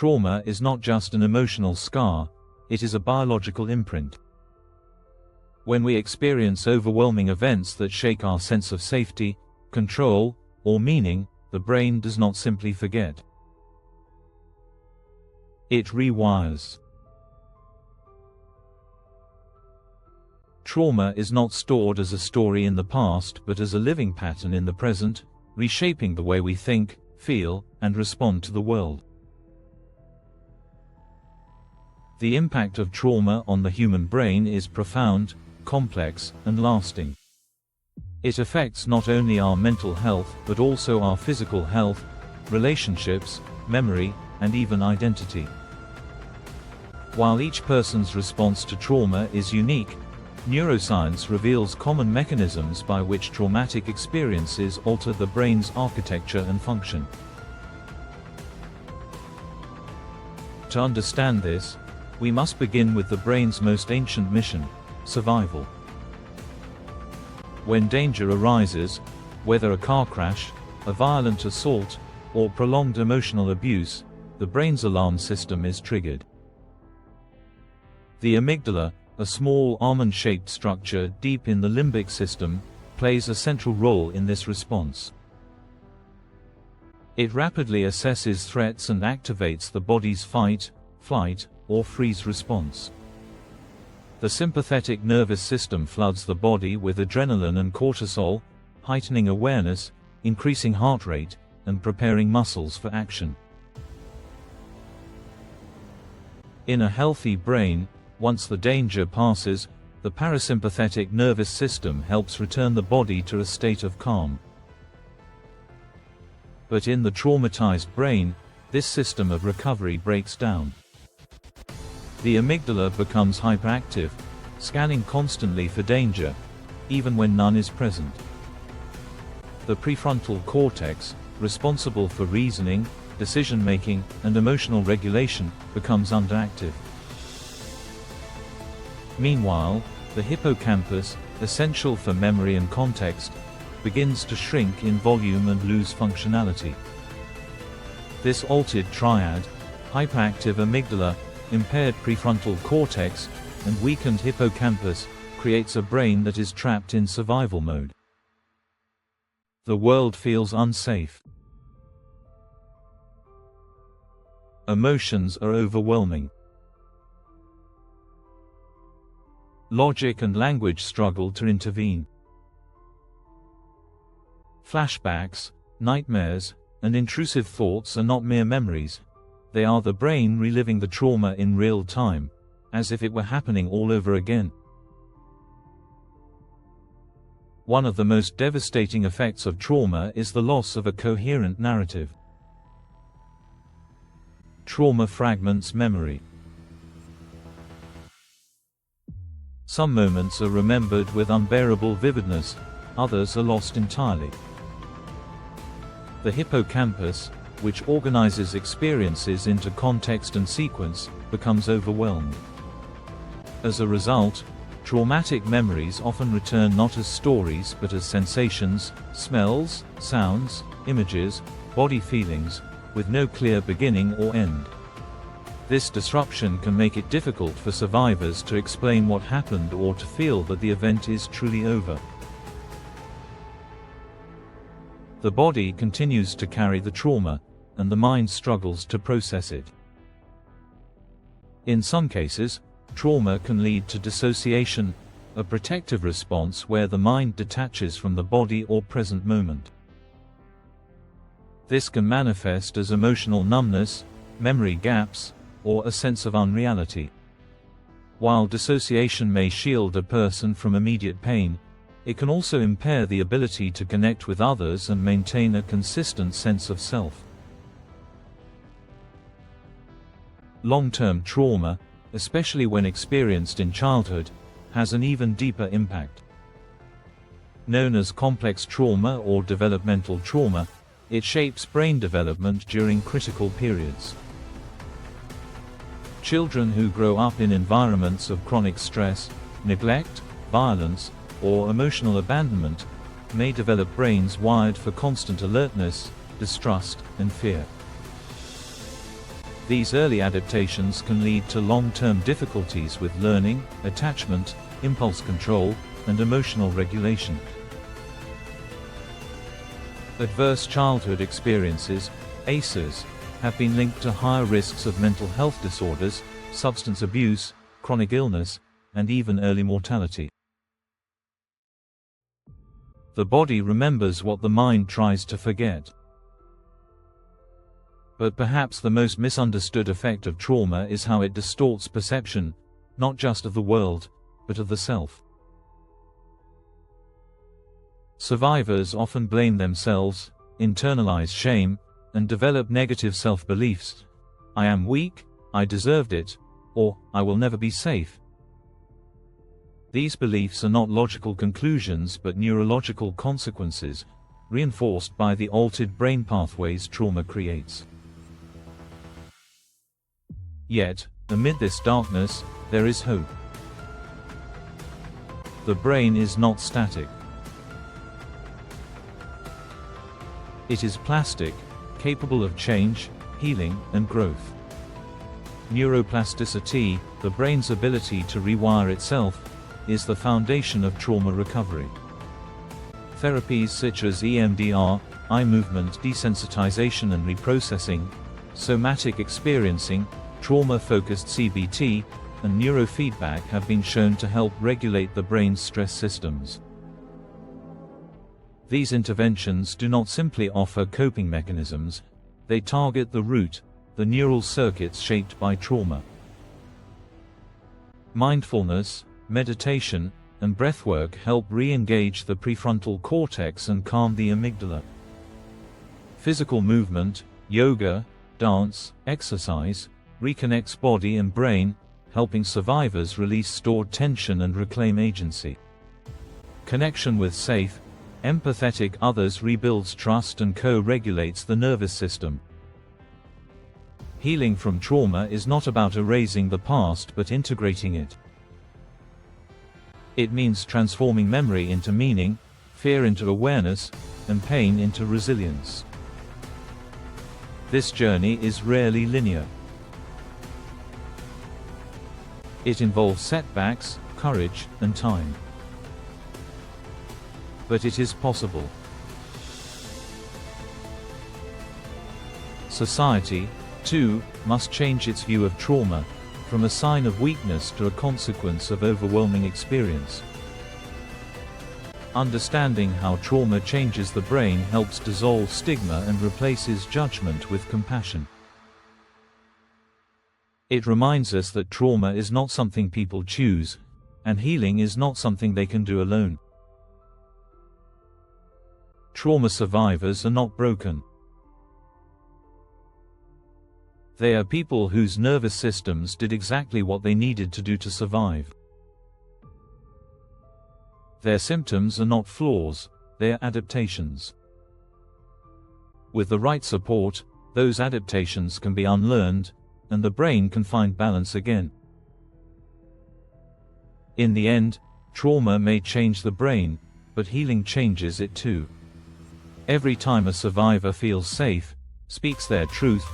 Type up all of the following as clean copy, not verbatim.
Trauma is not just an emotional scar, it is a biological imprint. When we experience overwhelming events that shake our sense of safety, control, or meaning, the brain does not simply forget. It rewires. Trauma is not stored as a story in the past but as a living pattern in the present, reshaping the way we think, feel, and respond to the world. The impact of trauma on the human brain is profound, complex, and lasting. It affects not only our mental health but also our physical health, relationships, memory, and even identity. While each person's response to trauma is unique, neuroscience reveals common mechanisms by which traumatic experiences alter the brain's architecture and function. To understand this, we must begin with the brain's most ancient mission: survival. When danger arises, whether a car crash, a violent assault, or prolonged emotional abuse, the brain's alarm system is triggered. The amygdala, a small almond-shaped structure deep in the limbic system, plays a central role in this response. It rapidly assesses threats and activates the body's fight, flight, or freeze response. The sympathetic nervous system floods the body with adrenaline and cortisol, heightening awareness, increasing heart rate, and preparing muscles for action. In a healthy brain, once the danger passes, the parasympathetic nervous system helps return the body to a state of calm. But in the traumatized brain, this system of recovery breaks down. The amygdala becomes hyperactive, scanning constantly for danger, even when none is present. The prefrontal cortex, responsible for reasoning, decision-making, and emotional regulation, becomes underactive. Meanwhile, the hippocampus, essential for memory and context, begins to shrink in volume and lose functionality. This altered triad, hyperactive amygdala, impaired prefrontal cortex, and weakened hippocampus, creates a brain that is trapped in survival mode. The world feels unsafe. Emotions are overwhelming. Logic and language struggle to intervene. Flashbacks, nightmares, and intrusive thoughts are not mere memories. They are the brain reliving the trauma in real time, as if it were happening all over again. One of the most devastating effects of trauma is the loss of a coherent narrative. Trauma fragments memory. Some moments are remembered with unbearable vividness, others are lost entirely. The hippocampus, which organizes experiences into context and sequence, becomes overwhelmed. As a result, traumatic memories often return not as stories but as sensations, smells, sounds, images, body feelings, with no clear beginning or end. This disruption can make it difficult for survivors to explain what happened or to feel that the event is truly over. The body continues to carry the trauma, and the mind struggles to process it. In some cases, trauma can lead to dissociation, a protective response where the mind detaches from the body or present moment. This can manifest as emotional numbness, memory gaps, or a sense of unreality. While dissociation may shield a person from immediate pain, it can also impair the ability to connect with others and maintain a consistent sense of self. Long-term trauma, especially when experienced in childhood, has an even deeper impact. Known as complex trauma or developmental trauma, it shapes brain development during critical periods. Children who grow up in environments of chronic stress, neglect, violence, or emotional abandonment may develop brains wired for constant alertness, distrust, and fear. These early adaptations can lead to long-term difficulties with learning, attachment, impulse control, and emotional regulation. Adverse childhood experiences, ACEs, have been linked to higher risks of mental health disorders, substance abuse, chronic illness, and even early mortality. The body remembers what the mind tries to forget. But perhaps the most misunderstood effect of trauma is how it distorts perception, not just of the world, but of the self. Survivors often blame themselves, internalize shame, and develop negative self-beliefs. I am weak, I deserved it, or I will never be safe. These beliefs are not logical conclusions but neurological consequences, reinforced by the altered brain pathways trauma creates. Yet, amid this darkness, there is hope. The brain is not static. It is plastic, capable of change, healing, and growth. Neuroplasticity, the brain's ability to rewire itself, is the foundation of trauma recovery. Therapies such as EMDR, eye movement desensitization and reprocessing, somatic experiencing, trauma-focused CBT, and neurofeedback have been shown to help regulate the brain's stress systems. These interventions do not simply offer coping mechanisms, they target the root, the neural circuits shaped by trauma. Mindfulness, meditation, and breathwork help re-engage the prefrontal cortex and calm the amygdala. Physical movement, yoga, dance, exercise, reconnects body and brain, helping survivors release stored tension and reclaim agency. Connection with safe, empathetic others rebuilds trust and co-regulates the nervous system. Healing from trauma is not about erasing the past but integrating it. It means transforming memory into meaning, fear into awareness, and pain into resilience. This journey is rarely linear. It involves setbacks, courage, and time. But it is possible. Society, too, must change its view of trauma, from a sign of weakness to a consequence of overwhelming experience. Understanding how trauma changes the brain helps dissolve stigma and replaces judgment with compassion. It reminds us that trauma is not something people choose, and healing is not something they can do alone. Trauma survivors are not broken. They are people whose nervous systems did exactly what they needed to do to survive. Their symptoms are not flaws, they are adaptations. With the right support, those adaptations can be unlearned, and the brain can find balance again. In the end, trauma may change the brain, but healing changes it too. Every time a survivor feels safe, speaks their truth,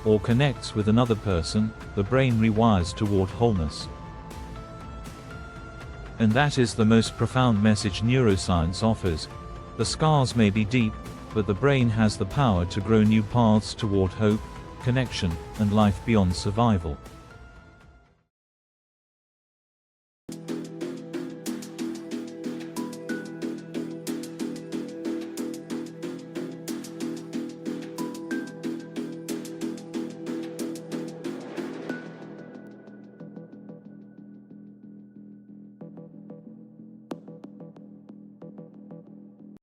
or connects with another person, the brain rewires toward wholeness. And that is the most profound message neuroscience offers. The scars may be deep, but the brain has the power to grow new paths toward hope, connection, and life beyond survival.